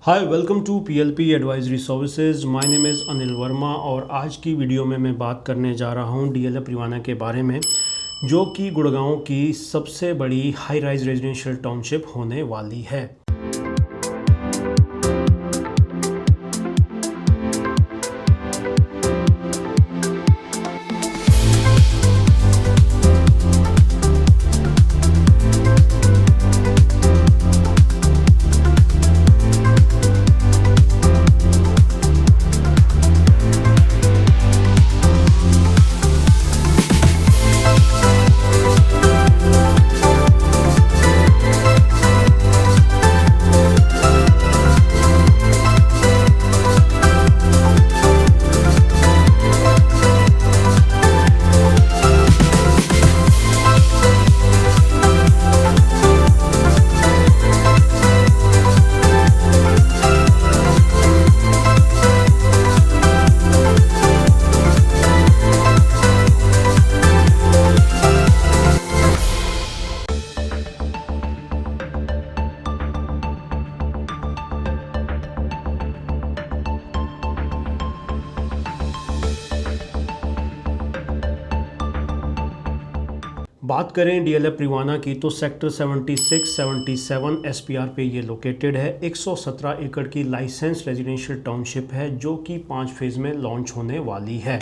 Hi welcome to PLP advisory services. My name is Anil Verma और आज की वीडियो में मैं बात करने जा रहा हूं डीएलएफ प्रिवाना के बारे में, जो कि गुड़गांव की सबसे बड़ी हाई राइज रेजिडेंशियल टाउनशिप होने वाली है। बात करें डीएलएफ प्रिवाना की तो सेक्टर 76, 77 एसपीआर पे ये लोकेटेड है। 117 एकड़ की लाइसेंस रेजिडेंशियल टाउनशिप है, जो कि 5 फेज़ में लॉन्च होने वाली है।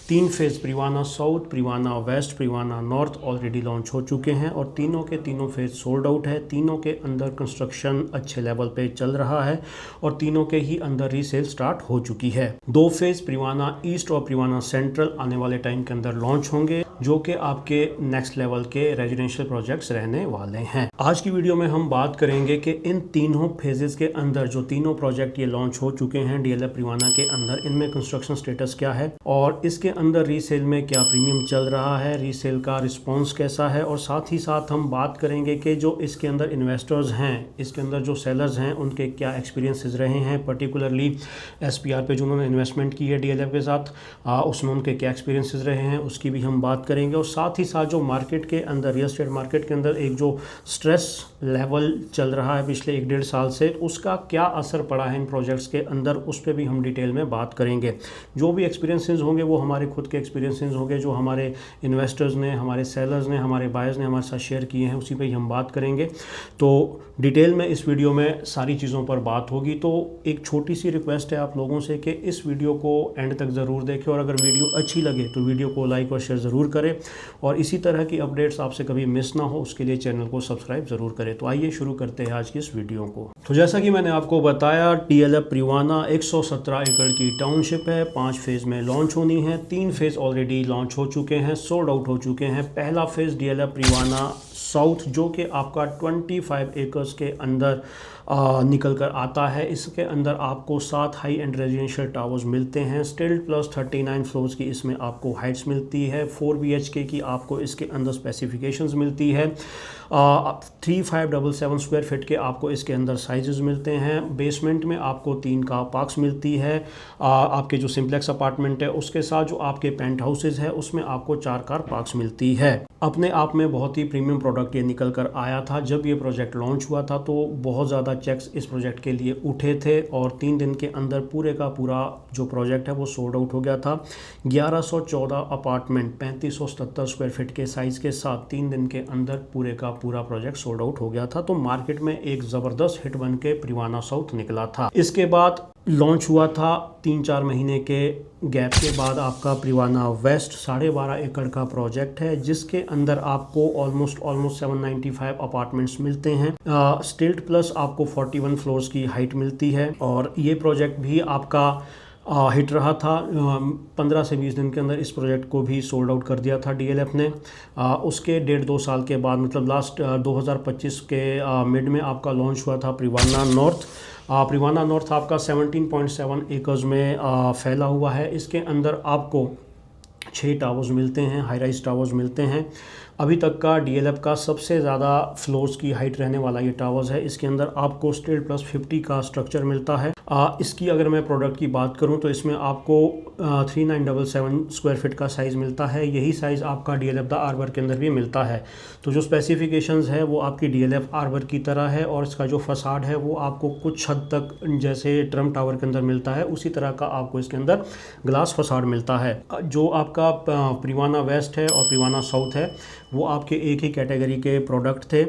3 phase Privana south, Privana west, Privana north already launch हो चुके हैं और तीनों के तीनों फेज़ सोल्ड आउट है। तीनों के अंदर कंस्ट्रक्शन अच्छे लेवल पे चल रहा है और तीनों के ही अंदर रीसेल स्टार्ट हो चुकी है। 2 फेज़ प्रिवाना ईस्ट और प्रिवाना सेंट्रल आने वाले टाइम के अंदर लॉन्च होंगे, जो कि आपके नेक्स्ट लेवल के रेजिडेंशियल प्रोजेक्ट्स रहने वाले हैं। आज की वीडियो में हम बात करेंगे कि इन तीनों फेजेस के अंदर जो तीनों प्रोजेक्ट ये लॉन्च हो चुके हैं डीएलएफ प्रिवाना के अंदर, इनमें कंस्ट्रक्शन स्टेटस क्या है और इसके अंदर रीसेल में क्या प्रीमियम चल रहा है, रीसेल का रिस्पॉन्स कैसा है, और साथ ही साथ हम बात करेंगे कि जो इसके अंदर इन्वेस्टर्स हैं, इसके अंदर जो सेलर्स हैं, उनके क्या एक्सपीरियंसेस रहे हैं, पर्टिकुलरली एसपीआर पे जो उन्होंने इन्वेस्टमेंट की है डीएलएफ के साथ, उसमें उनके क्या एक्सपीरियंसेस रहे हैं, उसकी भी हम बात करेंगे। और साथ ही साथ जो मार्केट के अंदर, रियल एस्टेट मार्केट के अंदर एक जो स्ट्रेस लेवल चल रहा है पिछले 1-1.5 साल से, उसका क्या असर पड़ा है इन प्रोजेक्ट्स के अंदर, उस पर भी हम डिटेल में बात करेंगे। जो भी एक्सपीरियंसेस होंगे वो हमारे खुद के एक्सपीरियंसेस होंगे, जो हमारे इन्वेस्टर्स ने, हमारे सेलर्स ने, हमारे बायर्स ने हमारे साथ शेयर किए हैं, उसी पे ही हम बात करेंगे। तो डिटेल में इस वीडियो में सारी चीज़ों पर बात होगी। तो एक छोटी सी रिक्वेस्ट है आप लोगों से कि इस वीडियो को एंड तक ज़रूर देखें और अगर वीडियो अच्छी लगे तो वीडियो को लाइक और शेयर ज़रूर करें और इसी तरह की अपडेट्स आपसे कभी मिस ना हो, उसके लिए चैनल को सब्सक्राइब ज़रूर करें। तो आइए शुरू करते हैं आज की इस वीडियो को। तो जैसा कि मैंने आपको बताया, डीएलएफ प्रिवाना 117 एकड़ की टाउनशिप है, 5 फेज़ में लॉन्च होनी है। 3 फेज़ ऑलरेडी लॉन्च हो चुके हैं, सोल्ड आउट हो चुके हैं। पहला फेज़ डीएलएफ प्रिवाना साउथ, जो कि आपका 25 एकर्स के अंदर निकल कर आता है। इसके अंदर आपको 7 हाई एंड रेजिडेंशियल टावर्स मिलते हैं। स्टिल्ट प्लस 39 फ्लोर्स की इसमें आपको हाइट्स मिलती है। 4 BHK की आपको इसके अंदर स्पेसिफिकेशंस मिलती है। 3577 स्क्वायर फीट के आपको इसके अंदर साइजेस मिलते हैं। बेसमेंट में आपको 3 कार पार्क्स मिलती है। आपके जो सिंप्लेक्स अपार्टमेंट है उसके साथ जो आपके पेंट हाउसेज है उसमें आपको 4 कार पार्क्स मिलती है। अपने आप में बहुत ही प्रीमियम प्रोडक्ट ये निकल कर आया था। जब ये प्रोजेक्ट लॉन्च हुआ था तो बहुत ज़्यादा चेक्स इस प्रोजेक्ट के लिए उठे थे और 3 दिन के अंदर पूरे का पूरा जो प्रोजेक्ट है वो सोल्ड आउट हो गया था। 1114 अपार्टमेंट 3577 स्क्वायर फीट के साइज़ के साथ 3 दिन के अंदर पूरे का पूरा प्रोजेक्ट सोल्ड आउट हो गया था। तो मार्केट में एक ज़बरदस्त हिट बन के प्रिवाना साउथ निकला था। इसके बाद लॉन्च हुआ था 3-4 महीने के गैप के बाद आपका प्रिवाना वेस्ट 12.5 एकड़ का प्रोजेक्ट है, जिसके अंदर आपको ऑलमोस्ट 795 अपार्टमेंट्स मिलते हैं। स्टिल्ट प्लस आपको 41 फ्लोर्स की हाइट मिलती है और ये प्रोजेक्ट भी आपका हिट रहा था। 15 से 20 दिन के अंदर इस प्रोजेक्ट को भी सोल्ड आउट कर दिया था डीएलएफ ने। उसके 1.5-2 साल के बाद, मतलब लास्ट 2025 के मिड में आपका लॉन्च हुआ था प्रिवाना नॉर्थ। प्रिवाना नॉर्थ आपका 17.7 एकर्स में फैला हुआ है। इसके अंदर आपको 6 टावर्स मिलते हैं, हाई राइज टावर्स मिलते हैं अभी तक का डीएलएफ का सबसे ज़्यादा फ्लोर्स की हाइट रहने वाला ये टावर्स है। इसके अंदर आपको स्टील प्लस 50 का स्ट्रक्चर मिलता है। इसकी अगर मैं प्रोडक्ट की बात करूं तो इसमें आपको 3977 स्क्वायर फीट का साइज़ मिलता है। यही साइज़ आपका डीएलएफ द आर्बर के अंदर भी मिलता है। तो जो स्पेसिफिकेशंस है वो आपकी डीएलएफ आर्बर की तरह है, और इसका जो फसाड है वो आपको कुछ हद तक जैसे ट्रम्प टावर के अंदर मिलता है उसी तरह का आपको इसके अंदर ग्लास फसाड मिलता है। जो आपका प्रिवाना वेस्ट है और प्रिवाना साउथ है वो आपके एक ही कैटेगरी के प्रोडक्ट थे।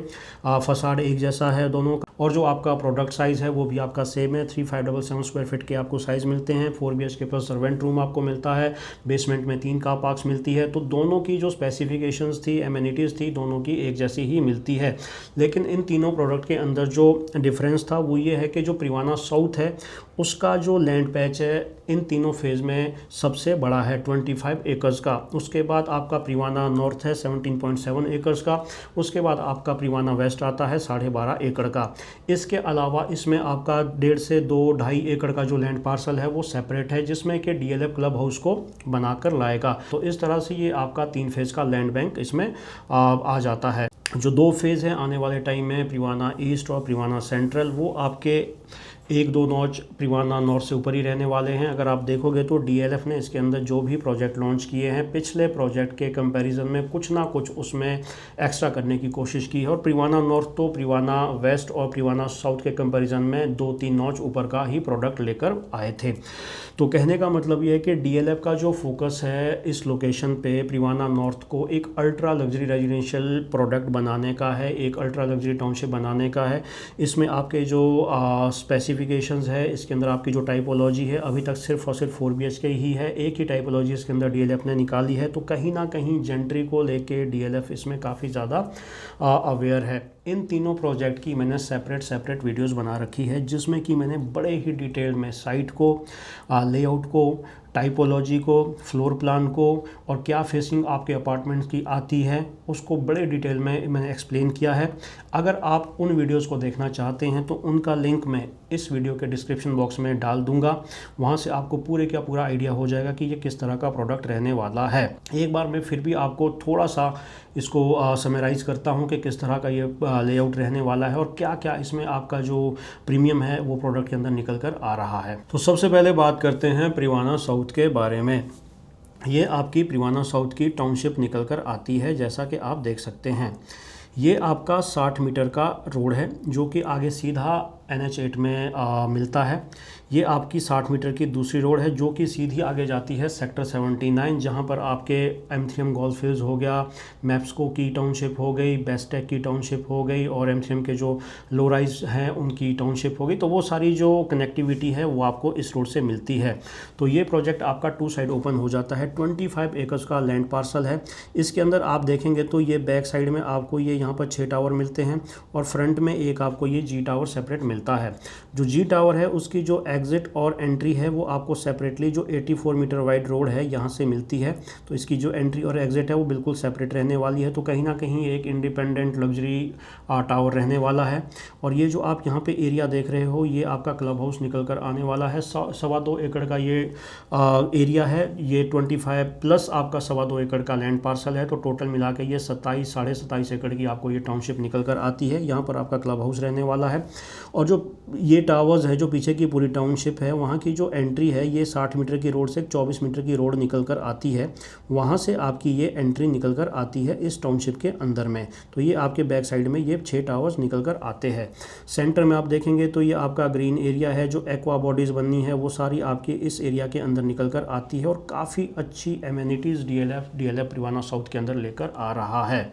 फसाड एक जैसा है दोनों का, और जो आपका प्रोडक्ट साइज़ है वो भी आपका सेम है। 3577 स्क्वायर फीट के आपको साइज़ मिलते हैं। 4 BHK प्लस सर्वेंट रूम आपको मिलता है। बेसमेंट में 3 कार पार्क्स मिलती है। तो दोनों की जो स्पेसिफिकेशंस थी, एमिनिटीज़ थी, दोनों की एक जैसी ही मिलती है। लेकिन इन तीनों प्रोडक्ट के अंदर जो डिफरेंस था वो ये है कि जो प्रिवाना साउथ है उसका जो लैंड पैच है इन तीनों फेज़ में सबसे बड़ा है 25 एकर्स का। उसके बाद आपका प्रिवाना नॉर्थ है 17.7 एकर्स का। उसके बाद आपका प्रिवाना वेस्ट आता है 12.5 एकड़ का। इसके अलावा इसमें आपका 1.5 से 2-2.5 एकड़ का जो लैंड पार्सल है वो सेपरेट है, जिसमें कि डीएलएफ क्लब हाउस को बनाकर लाएगा। तो इस तरह से ये आपका 3 फेज़ का लैंड बैंक इसमें आ जाता है। जो 2 फेज़ हैं आने वाले टाइम में, प्रिवाना ईस्ट और प्रिवाना सेंट्रल, वो आपके 1-2 नॉच प्रिवाना नॉर्थ से ऊपर ही रहने वाले हैं। अगर आप देखोगे तो डीएलएफ ने इसके अंदर जो भी प्रोजेक्ट लॉन्च किए हैं पिछले प्रोजेक्ट के कंपैरिजन में कुछ ना कुछ उसमें एक्स्ट्रा करने की कोशिश की है। और प्रिवाना नॉर्थ तो प्रिवाना वेस्ट और प्रिवाना साउथ के कंपैरिजन में 2-3 नॉच ऊपर का ही प्रोडक्ट लेकर आए थे। तो कहने का मतलब ये है कि डीएलएफ का जो फोकस है इस लोकेशन पे प्रिवाना नॉर्थ को एक अल्ट्रा लग्जरी रेजिडेंशियल प्रोडक्ट बनाने का है, एक अल्ट्रा लग्जरी टाउनशिप बनाने का है। इसमें आपके जो स्पेसिफिकेशंस है, इसके अंदर आपकी जो टाइपोलॉजी है अभी तक सिर्फ और सिर्फ 4 BHK ही है। एक ही टाइपोलॉजी इसके अंदर डीएलएफ ने निकाली है। तो कहीं ना कहीं जेंट्री को लेके डीएलएफ इसमें काफ़ी ज़्यादा अवेयर है। इन तीनों प्रोजेक्ट की मैंने सेपरेट वीडियोस बना रखी है, जिसमें कि मैंने बड़े ही डिटेल में साइट को, लेआउट को, टाइपोलॉजी को, फ्लोर प्लान को, और क्या फेसिंग आपके अपार्टमेंट्स की आती है उसको बड़े डिटेल में मैंने एक्सप्लेन किया है। अगर आप उन वीडियोस को देखना चाहते हैं तो उनका लिंक मैं इस वीडियो के डिस्क्रिप्शन बॉक्स में डाल दूंगा। वहाँ से आपको पूरे का पूरा आइडिया हो जाएगा कि ये किस तरह का प्रोडक्ट रहने वाला है। एक बार मैं फिर भी आपको थोड़ा सा इसको समराइज़ करता हूँ कि किस तरह का ये लेआउट रहने वाला है और क्या क्या इसमें आपका जो प्रीमियम है वो प्रोडक्ट के अंदर निकल कर आ रहा है। तो सबसे पहले बात करते हैं प्रिवाना साउथ के बारे में। ये आपकी प्रिवाना साउथ की टाउनशिप निकल कर आती है, जैसा कि आप देख सकते हैं। ये आपका 60 मीटर का रोड है जो कि आगे सीधा NH8 में मिलता है। ये आपकी 60 मीटर की दूसरी रोड है जो कि सीधी आगे जाती है सेक्टर 79, जहां पर आपके M3M गोल्फ फील्ड्स हो गया, मैप्सको की टाउनशिप हो गई, बेस्टेक की टाउनशिप हो गई, और M3M के जो लो राइज हैं उनकी टाउनशिप हो गई। तो वो सारी जो कनेक्टिविटी है वो आपको इस रोड से मिलती है। तो ये प्रोजेक्ट आपका 2 साइड ओपन हो जाता है। 25 एकर्स का लैंड पार्सल है। इसके अंदर आप देखेंगे तो ये बैक साइड में आपको ये यहाँ पर 6 टावर मिलते हैं, और फ्रंट में एक आपको ये G टावर सेपरेट मिलता है। जो G टावर है उसकी जो एग्जिट और एंट्री है वो आपको सेपरेटली जो 84 मीटर वाइड रोड है यहाँ से मिलती है। तो इसकी जो एंट्री और एग्जिट है वो बिल्कुल सेपरेट रहने वाली है। तो कहीं ना कहीं एक इंडिपेंडेंट लग्जरी टावर रहने वाला है। और ये जो आप यहाँ पे एरिया देख रहे हो ये आपका क्लब हाउस निकल कर आने वाला है। 2.25 एकड़ का ये एरिया है। ये 25 प्लस आपका 2.25 एकड़ का लैंड पार्सल है। तो टोटल मिला के ये 27-27.5 एकड़ की आपको ये टाउनशिप निकल कर आती है। यहाँ पर आपका क्लब हाउस रहने वाला है। और जो ये टावर्स है जो पीछे की पूरी टाउनशिप है वहाँ की जो एंट्री है ये 60 मीटर की रोड से 24 मीटर की रोड निकल कर आती है। वहाँ से आपकी ये एंट्री निकल कर आती है इस टाउनशिप के अंदर में। तो ये आपके बैक साइड में ये 6 टावर्स निकल कर आते हैं। सेंटर में आप देखेंगे तो ये आपका ग्रीन एरिया है। जो एक्वा बॉडीज़ बननी है वो सारी आपके इस एरिया के अंदर निकल कर आती है, और काफ़ी अच्छी एमिनिटीज़ डीएलएफ प्रिवाना साउथ के अंदर लेकर आ रहा है।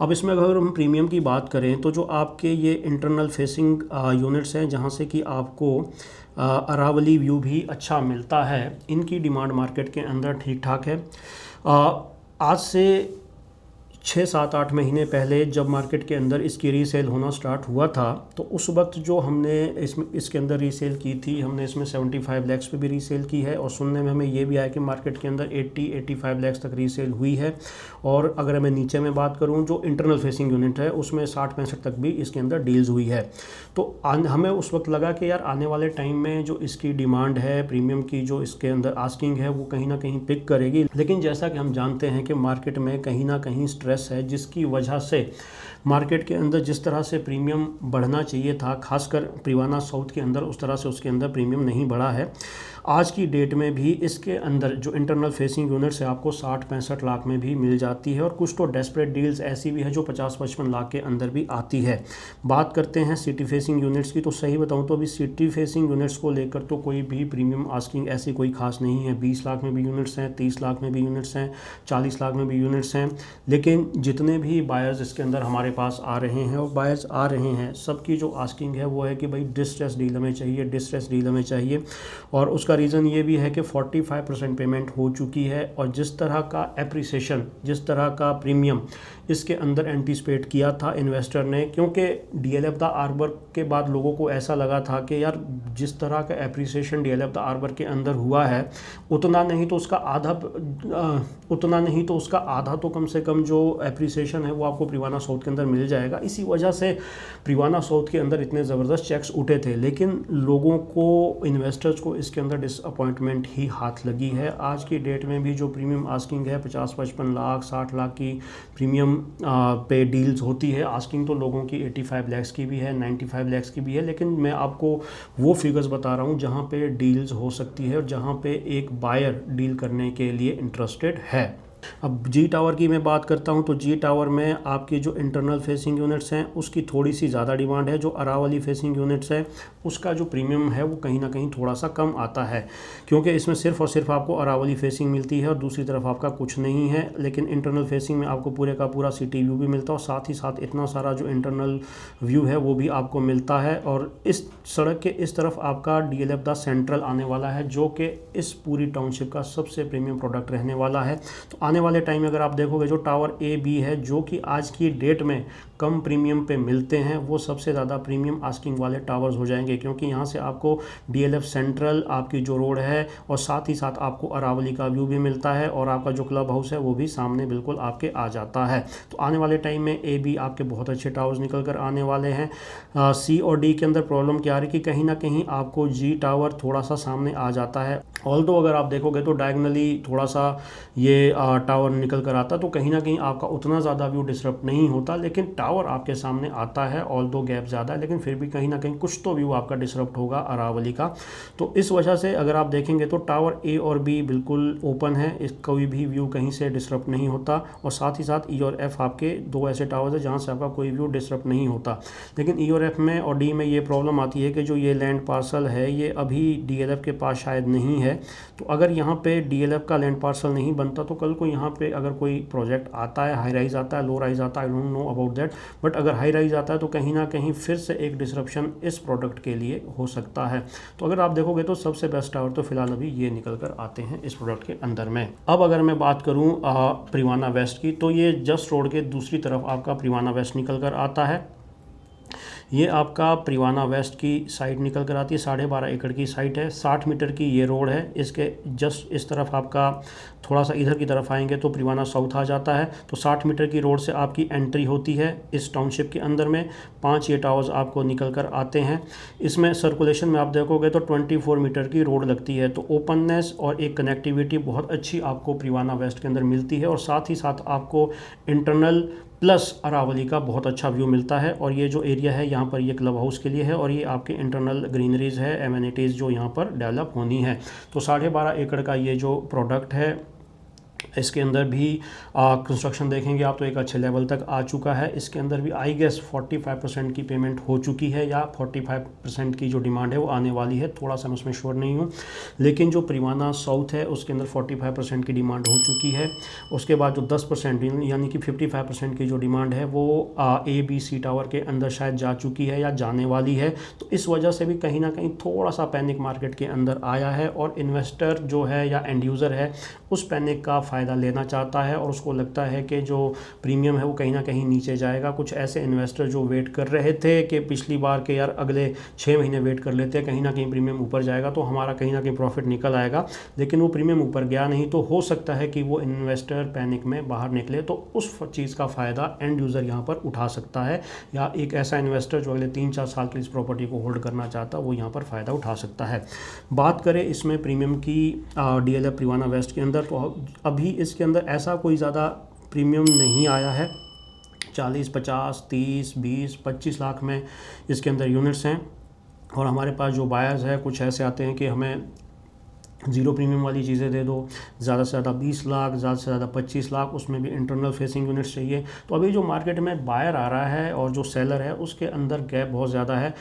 अब इसमें अगर हम प्रीमियम की बात करें तो जो आपके ये इंटरनल फेसिंग यूनिट्स हैं जहाँ से कि आपको अरावली व्यू भी अच्छा मिलता है, इनकी डिमांड मार्केट के अंदर ठीक ठाक है। आज से 6-7-8 महीने पहले जब मार्केट के अंदर इसकी रीसेल होना स्टार्ट हुआ था तो उस वक्त जो हमने इसके अंदर रीसेल की थी, हमने इसमें 75 लाख पे भी रीसेल की है। और सुनने में हमें ये भी आया कि मार्केट के अंदर 80-85 लाख तक रीसेल हुई है। और अगर मैं नीचे में बात करूं जो इंटरनल फेसिंग यूनिट है उसमें 60-65 तक भी इसके अंदर डील्स हुई है। तो हमें उस वक्त लगा कि यार आने वाले टाइम में जो इसकी डिमांड है प्रीमियम की, जो इसके अंदर आस्किंग है वो कहीं ना कहीं पिक करेगी। लेकिन जैसा कि हम जानते हैं कि मार्केट में कहीं ना कहीं स्ट्रेस स्ट्रेस है, जिसकी वजह से मार्केट के अंदर जिस तरह से प्रीमियम बढ़ना चाहिए था, खासकर प्रीवाना साउथ के अंदर, उस तरह से उसके अंदर प्रीमियम नहीं बढ़ा है। आज की डेट में भी इसके अंदर जो इंटरनल फेसिंग यूनिट्स है आपको 60-65 लाख में भी मिल जाती है, और कुछ तो डेस्परेट डील्स ऐसी भी है जो 50-55 लाख के अंदर भी आती है। बात करते हैं सिटी फेसिंग यूनिट्स की, तो सही बताऊं तो अभी सिटी फेसिंग यूनिट्स को लेकर तो कोई भी प्रीमियम आस्किंग ऐसी कोई खास नहीं है। 20 लाख में भी यूनिट्स हैं, 30 लाख में भी यूनिट्स हैं, 40 लाख में भी यूनिट्स हैं, लेकिन जितने भी बायर्स इसके अंदर हमारे पास आ रहे हैं और बायर्स आ रहे हैं, सबकी जो आस्किंग है वो है कि भाई डिस्ट्रेस डील हमें चाहिए, डिस्ट्रेस डील हमें चाहिए। और उसका रीज़न ये भी है कि 45% पेमेंट हो चुकी है, और जिस तरह का एप्रिसिएशन, जिस तरह का प्रीमियम इसके अंदर एंटीसिपेट किया था इन्वेस्टर ने, क्योंकि डीएलएफ द आर्बर के बाद लोगों को ऐसा लगा था कि यार जिस तरह का एप्रिसिएशन डीएलएफ द आर्बर के अंदर हुआ है, उतना नहीं तो उसका आधा तो कम से कम जो एप्रिसिएशन है वो आपको प्रीवाना साउथ के अंदर मिल जाएगा। इसी वजह से प्रीवाना साउथ के अंदर इतने ज़बरदस्त चेक्स उठे थे, लेकिन लोगों को, इन्वेस्टर्स को इसके अंदर डिसअपॉइंटमेंट ही हाथ लगी है। आज की डेट में भी जो प्रीमियम आस्किंग है 50-55 लाख 60 लाख की प्रीमियम पे डील्स होती है। आस्किंग तो लोगों की 85 लाख की भी है, 95 लाख की भी है, लेकिन मैं आपको वो फिगर्स बता रहा हूँ जहाँ पे डील्स हो सकती है और जहाँ पे एक बायर डील करने के लिए इंटरेस्टेड है। अब जी टावर की मैं बात करता हूं, तो जी टावर में आपकी जो इंटरनल फेसिंग यूनिट्स हैं उसकी थोड़ी सी ज़्यादा डिमांड है। जो अरावली फेसिंग यूनिट्स है उसका जो प्रीमियम है वो कहीं ना कहीं थोड़ा सा कम आता है, क्योंकि इसमें सिर्फ और सिर्फ आपको अरावली फेसिंग मिलती है और दूसरी तरफ आपका कुछ नहीं है। लेकिन इंटरनल फेसिंग में आपको पूरे का पूरा सिटी व्यू भी मिलता है, और साथ ही साथ इतना सारा जो इंटरनल व्यू है वो भी आपको मिलता है। और इस सड़क के इस तरफ आपका डीएलएफ द सेंट्रल आने वाला है, जो कि इस पूरी टाउनशिप का सबसे प्रीमियम प्रोडक्ट रहने वाला है। तो आने वाले टाइम में अगर आप देखोगे जो टावर ए बी है, जो कि आज की डेट में कम प्रीमियम पे मिलते हैं, वो सबसे ज़्यादा प्रीमियम आस्किंग वाले टावर्स हो जाएंगे, क्योंकि यहाँ से आपको डीएलएफ सेंट्रल आपकी जो रोड है और साथ ही साथ आपको अरावली का व्यू भी मिलता है, और आपका जो क्लब हाउस है वो भी सामने बिल्कुल आपके आ जाता है। तो आने वाले टाइम में ए बी आपके बहुत अच्छे टावर्स निकल कर आने वाले हैं। सी और डी के अंदर प्रॉब्लम क्या आ रही है कि कहीं ना कहीं आपको जी टावर थोड़ा सा सामने आ जाता है। ऑल्दो अगर आप देखोगे तो डायगनली थोड़ा सा ये टावर निकल कर आता, तो कहीं ना कहीं आपका उतना ज़्यादा व्यू डिसरप्ट नहीं होता, लेकिन टावर आपके सामने आता है। ऑल्दो गैप ज़्यादा है, लेकिन फिर भी कहीं ना कहीं कुछ तो व्यू आपका डिसरप्ट होगा अरावली का। तो इस वजह से अगर आप देखेंगे तो टावर ए और बी बिल्कुल ओपन है, इस कोई भी व्यू कहीं से डिसरप्ट नहीं होता, और साथ ही साथ ई और एफ आपके दो ऐसे टावर्स हैं जहाँ से आपका कोई व्यू डिसरप्ट नहीं होता। लेकिन ई और एफ में और डी में ये प्रॉब्लम आती है कि जो ये लैंड पार्सल है ये अभी डीएलएफ के पास शायद नहीं है। तो अगर यहाँ पे डीएलएफ का लैंड पार्सल नहीं बनता तो कल को यहाँ पे अगर कोई प्रोजेक्ट आता है, हाई राइज आता है, लो राइज आता है, I don't know about that, but अगर हाई राइज आता है तो कहीं ना कहीं फिर से एक डिसरप्शन इस प्रोडक्ट के लिए हो सकता है। तो अगर आप देखोगे तो सबसे बेस्ट टावर तो फिलहाल अभी ये निकल कर आते हैं इस प्रोडक्ट के अंदर में। अब अगर मैं बात करूँ प्रीवाना वेस्ट की, तो ये जस्ट रोड के दूसरी तरफ आपका प्रीवाना वेस्ट निकल कर आता है। ये आपका प्रीवाना वेस्ट की साइड निकल कर आती है, 12.5 एकड़ की साइट है, 60 मीटर की ये रोड है। इसके जस्ट इस तरफ आपका थोड़ा सा इधर की तरफ आएंगे तो प्रीवाना साउथ आ जाता है। तो 60 मीटर की रोड से आपकी एंट्री होती है इस टाउनशिप के अंदर में। 5 ये टावर्स आपको निकल कर आते हैं। इसमें सर्कुलेशन में आप देखोगे तो 24 मीटर की रोड लगती है, तो ओपननेस और एक कनेक्टिविटी बहुत अच्छी आपको प्रीवाना वेस्ट के अंदर मिलती है, और साथ ही साथ आपको इंटरनल प्लस अरावली का बहुत अच्छा व्यू मिलता है। और ये जो एरिया है यहाँ पर ये क्लब हाउस के लिए है, और ये आपके इंटरनल ग्रीनरीज है, एमिनिटीज़ जो यहाँ पर डेवलप होनी है। तो 12.5 एकड़ का ये जो प्रोडक्ट है इसके अंदर भी कंस्ट्रक्शन देखेंगे आप तो एक अच्छे लेवल तक आ चुका है। इसके अंदर भी आई गेस 45% की पेमेंट हो चुकी है, या 45% की जो डिमांड है वो आने वाली है, थोड़ा सा मैं उसमें श्योर नहीं हूँ। लेकिन जो प्रीवाना साउथ है उसके अंदर 45% की डिमांड हो चुकी है। उसके बाद जो 10% यानी कि 55% की जो डिमांड है वो ए बी सी टावर के अंदर शायद जा चुकी है या जाने वाली है। तो इस वजह से भी कहीं ना कहीं थोड़ा सा पैनिक मार्केट के अंदर आया है, और इन्वेस्टर जो है या एंड यूज़र है उस पैनिक का फ़ायदा लेना चाहता है, और उसको लगता है कि जो प्रीमियम है वो कहीं ना कहीं नीचे जाएगा। कुछ ऐसे इन्वेस्टर जो वेट कर रहे थे कि पिछली बार के यार अगले 6 महीने वेट कर लेते हैं, कहीं ना कहीं प्रीमियम ऊपर जाएगा तो हमारा कहीं ना कहीं प्रॉफिट निकल आएगा, लेकिन वो प्रीमियम ऊपर गया नहीं। तो हो सकता है कि वो इन्वेस्टर पैनिक में बाहर निकले, तो उस चीज़ का फ़ायदा एंड यूज़र यहाँ पर उठा सकता है, या एक ऐसा इन्वेस्टर जो अगले 3-4 साल के लिए इस प्रॉपर्टी को होल्ड करना चाहता है वो यहाँ पर फ़ायदा उठा सकता है। बात करें इसमें प्रीमियम की डीएलएफ प्रीवाना वेस्ट के अंदर, तो अभी इसके अंदर ऐसा कोई ज़्यादा प्रीमियम नहीं आया है। 40, 50, 30, 20, 25 लाख में इसके अंदर यूनिट्स हैं। और हमारे पास जो बायर्स है कुछ ऐसे आते हैं कि हमें ज़ीरो प्रीमियम वाली चीज़ें दे दो, ज़्यादा से ज़्यादा 20 लाख, ज़्यादा से ज़्यादा 25 लाख, उसमें भी इंटरनल फेसिंग यूनिट्स चाहिए। तो अभी जो मार्केट में बायर आ रहा है और जो सेलर है उसके अंदर गैप बहुत ज़्यादा है।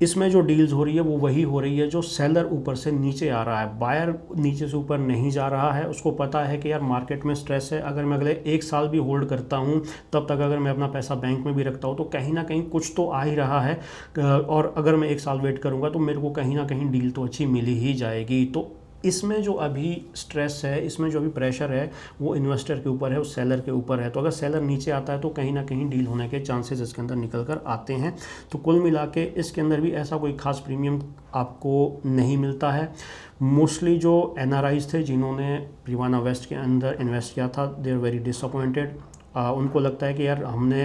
इसमें जो डील्स हो रही है वो वही हो रही है जो सेलर ऊपर से नीचे आ रहा है, बायर नीचे से ऊपर नहीं जा रहा है। उसको पता है कि यार मार्केट में स्ट्रेस है, अगर मैं अगले 1 साल भी होल्ड करता हूँ तब तक अगर मैं अपना पैसा बैंक में भी रखता हूँ तो कहीं ना कहीं कुछ तो आ ही रहा है, और अगर मैं 1 साल वेट करूँगा तो मेरे को कहीं ना कहीं डील तो अच्छी मिल ही जाएगी। तो इसमें जो अभी स्ट्रेस है, इसमें जो अभी प्रेशर है वो इन्वेस्टर के ऊपर है, उस सेलर के ऊपर है। तो अगर सेलर नीचे आता है तो कहीं ना कहीं डील होने के चांसेस इसके अंदर निकल कर आते हैं। तो कुल मिला के इसके अंदर भी ऐसा कोई खास प्रीमियम आपको नहीं मिलता है। मोस्टली जो NRIs थे जिन्होंने प्रीवाना वेस्ट के अंदर इन्वेस्ट किया था, दे आर वेरी डिसअपॉइंटेड। उनको लगता है कि यार हमने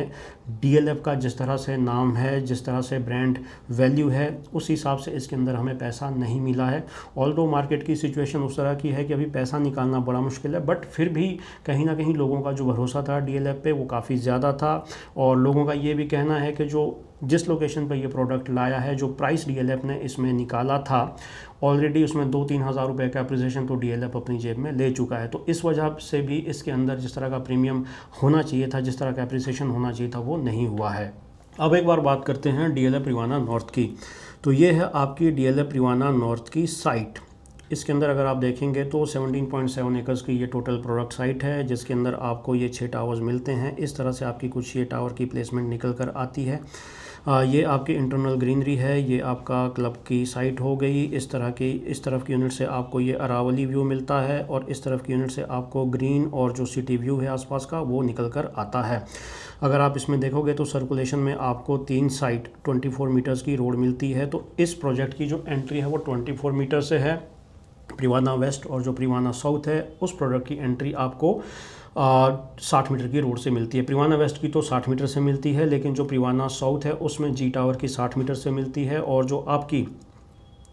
DLF का जिस तरह से नाम है, जिस तरह से ब्रांड वैल्यू है, उस हिसाब से इसके अंदर हमें पैसा नहीं मिला है। ऑल्दो मार्केट की सिचुएशन उस तरह की है कि अभी पैसा निकालना बड़ा मुश्किल है, बट फिर भी कहीं ना कहीं लोगों का जो भरोसा था DLF पे वो काफ़ी ज़्यादा था। और लोगों का ये भी कहना है कि जो जिस लोकेशन पर ये प्रोडक्ट लाया है, जो प्राइस DLF ने इसमें निकाला था, ऑलरेडी उसमें 2-3 हज़ार रुपये का एप्रिसिएशन तो DLF अपनी जेब में ले चुका है। तो इस वजह से भी इसके अंदर जिस तरह का प्रीमियम होना चाहिए था, जिस तरह का एप्रिसिएशन होना चाहिए था, वो नहीं हुआ है। अब एक बार बात करते हैं DLF प्रीवाना नॉर्थ की। तो ये है आपकी DLF प्रीवाना नॉर्थ की साइट। इसके अंदर अगर आप देखेंगे तो 17.7 एकर्स की ये टोटल प्रोडक्ट साइट है, जिसके अंदर आपको ये 6 टावर्स मिलते हैं। इस तरह से आपकी कुछ ये टावर की प्लेसमेंट निकल कर आती है। ये आपकी इंटरनल ग्रीनरी है, ये आपका क्लब की साइट हो गई। इस तरह की, इस तरफ की यूनिट से आपको ये अरावली व्यू मिलता है और इस तरफ की यूनिट से आपको ग्रीन और जो सिटी व्यू है आसपास का वो निकल कर आता है। अगर आप इसमें देखोगे तो सर्कुलेशन में आपको 3 साइड 24 मीटर्स की रोड मिलती है। तो इस प्रोजेक्ट की जो एंट्री है वो 24 मीटर से है। प्रीवाना वेस्ट और जो प्रीवाना साउथ है उस प्रोडक्ट की एंट्री आपको 60 मीटर की रोड से मिलती है। प्रीवाना वेस्ट की तो 60 मीटर से मिलती है, लेकिन जो प्रीवाना साउथ है उसमें जी टावर की 60 मीटर से मिलती है, और जो आपकी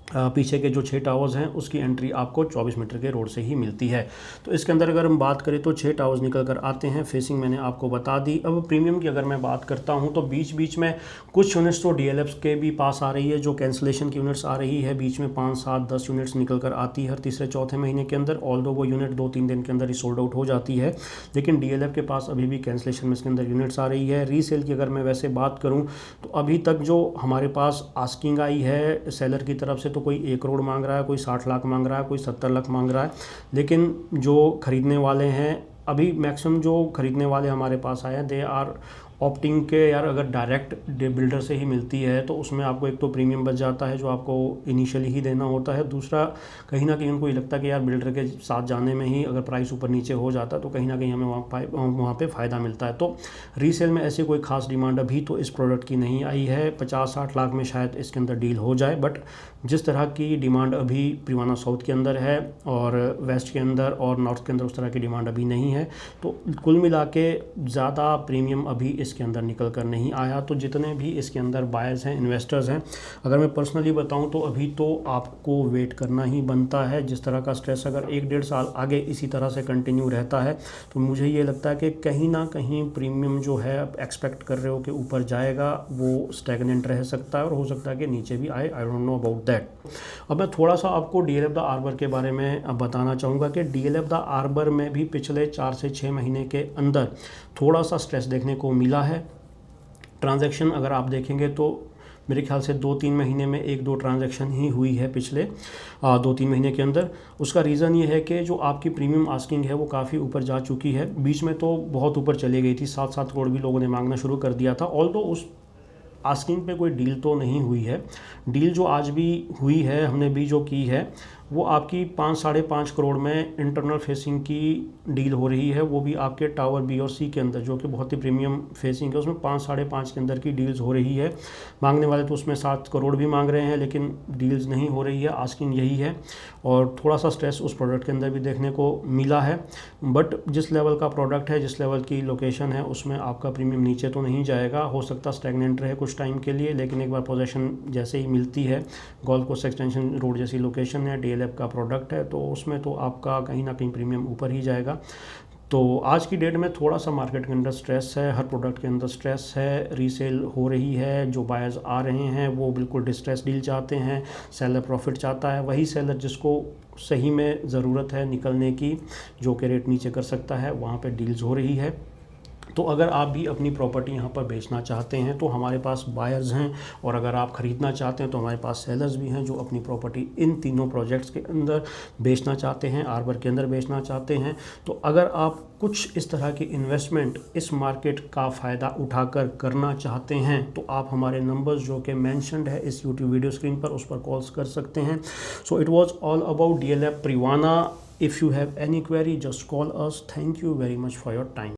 पीछे के जो 6 टावर्स हैं उसकी एंट्री आपको 24 मीटर के रोड से ही मिलती है। तो इसके अंदर अगर हम बात करें तो 6 टावर्स निकल कर आते हैं। फेसिंग मैंने आपको बता दी। अब प्रीमियम की अगर मैं बात करता हूं तो बीच बीच में कुछ यूनिट्स तो DLF के भी पास आ रही है, जो कैंसिलेशन की यूनिट्स आ रही है। बीच में 5, 7, 10 यूनिट्स निकल कर आती है हर तीसरे चौथे महीने के अंदर। ऑल्दो वो यूनिट 2-3 दिन के अंदर ही सोल्ड आउट हो जाती है, लेकिन DLF के पास अभी भी कैंसिलेशन में इसके अंदर यूनिट्स आ रही है। रीसेल की अगर मैं वैसे बात करूँ तो अभी तक जो हमारे पास आस्किंग आई है सेलर की तरफ से, तो कोई 1 करोड़ मांग रहा है, कोई 60 लाख मांग रहा है, कोई 70 लाख मांग रहा है। लेकिन जो खरीदने वाले हैं, अभी मैक्सिमम जो खरीदने वाले हमारे पास आए हैं, दे आर ऑप्टिंग के यार अगर डायरेक्ट बिल्डर से ही मिलती है तो उसमें आपको एक तो प्रीमियम बच जाता है जो आपको इनिशियली ही देना होता है। दूसरा, कहीं ना कहीं उनको ये लगता है कि यार बिल्डर के साथ जाने में ही अगर प्राइस ऊपर नीचे हो जाता है तो कहीं ना कहीं हमें वहाँ पे फ़ायदा मिलता है। तो रीसेल में ऐसी कोई खास डिमांड अभी तो इस प्रोडक्ट की नहीं आई है। 50-60 लाख में शायद इसके अंदर डील हो जाए, बट जिस तरह की डिमांड अभी प्रीवाना साउथ के अंदर है और वेस्ट के अंदर और नॉर्थ के अंदर उस तरह की डिमांड अभी नहीं है। तो कुल मिला के ज़्यादा प्रीमियम अभी इसके अंदर निकल कर नहीं आया। तो जितने भी इसके अंदर बायर्स हैं, इन्वेस्टर्स हैं, अगर मैं पर्सनली बताऊं तो अभी तो आपको वेट करना ही बनता है। जिस तरह का स्ट्रेस अगर 1-1.5 साल आगे इसी तरह से कंटिन्यू रहता है तो मुझे ये लगता है कि कहीं ना कहीं प्रीमियम जो है आप एक्सपेक्ट कर रहे हो कि ऊपर जाएगा, वो स्टैगनेंट रह सकता है और हो सकता है कि नीचे भी आए। I don't know about that. अब मैं थोड़ा सा आपको DLF द आर्बर के बारे में अब बताना चाहूँगा कि DLF द आर्बर में भी पिछले 4 से 6 महीने के अंदर थोड़ा सा स्ट्रेस देखने को मिला है। ट्रांजैक्शन अगर आप देखेंगे तो मेरे ख्याल से 2-3 महीने में 1-2 ट्रांजैक्शन ही हुई है पिछले 2-3 महीने के अंदर। उसका रीज़न ये है कि जो आपकी प्रीमियम आस्किंग है वो काफ़ी ऊपर जा चुकी है। बीच में तो बहुत ऊपर चली गई थी, 7-7 करोड़ भी लोगों ने मांगना शुरू कर दिया था। ऑल्दो उस आस्किंग पे कोई डील तो नहीं हुई है। डील जो आज भी हुई है, हमने भी जो की है, वो आपकी 5-5.5 करोड़ में इंटरनल फेसिंग की डील हो रही है। वो भी आपके टावर B और C के अंदर, जो कि बहुत ही प्रीमियम फेसिंग है, उसमें 5-5.5 के अंदर की डील्स हो रही है। मांगने वाले तो उसमें 7 करोड़ भी मांग रहे हैं, लेकिन डील्स नहीं हो रही है। आस्किंग यही है और थोड़ा सा स्ट्रेस उस प्रोडक्ट के अंदर भी देखने को मिला है। बट जिस लेवल का प्रोडक्ट है, जिस लेवल की लोकेशन है, उसमें आपका प्रीमियम नीचे तो नहीं जाएगा। हो सकता स्टैगनेंट रहे कुछ टाइम के लिए, लेकिन एक बार पोजीशन जैसे ही मिलती है, गोल्फ कोस्ट एक्सटेंशन रोड जैसी लोकेशन है, DLF का प्रोडक्ट है, तो उसमें तो आपका कहीं ना कहीं प्रीमियम ऊपर ही जाएगा। तो आज की डेट में थोड़ा सा मार्केट के अंदर स्ट्रेस है, हर प्रोडक्ट के अंदर स्ट्रेस है, रीसेल हो रही है, जो बायर्स आ रहे हैं वो बिल्कुल डिस्ट्रेस डील चाहते हैं, सेलर प्रॉफिट चाहता है, वही सेलर जिसको सही में ज़रूरत है निकलने की, जो कि रेट नीचे कर सकता है, वहाँ पे डील्स हो रही है। तो अगर आप भी अपनी प्रॉपर्टी यहाँ पर बेचना चाहते हैं तो हमारे पास बायर्स हैं, और अगर आप ख़रीदना चाहते हैं तो हमारे पास सेलर्स भी हैं जो अपनी प्रॉपर्टी इन तीनों प्रोजेक्ट्स के अंदर बेचना चाहते हैं, आर्बर के अंदर बेचना चाहते हैं। तो अगर आप कुछ इस तरह की इन्वेस्टमेंट इस मार्केट का फ़ायदा उठाकर करना चाहते हैं तो आप हमारे नंबर्स जो कि मेंशन्ड है इस यूट्यूब वीडियो स्क्रीन पर, उस पर कॉल्स कर सकते हैं। So it was all about DLF Privana. If you have any query, just call us. Thank you very much for your time.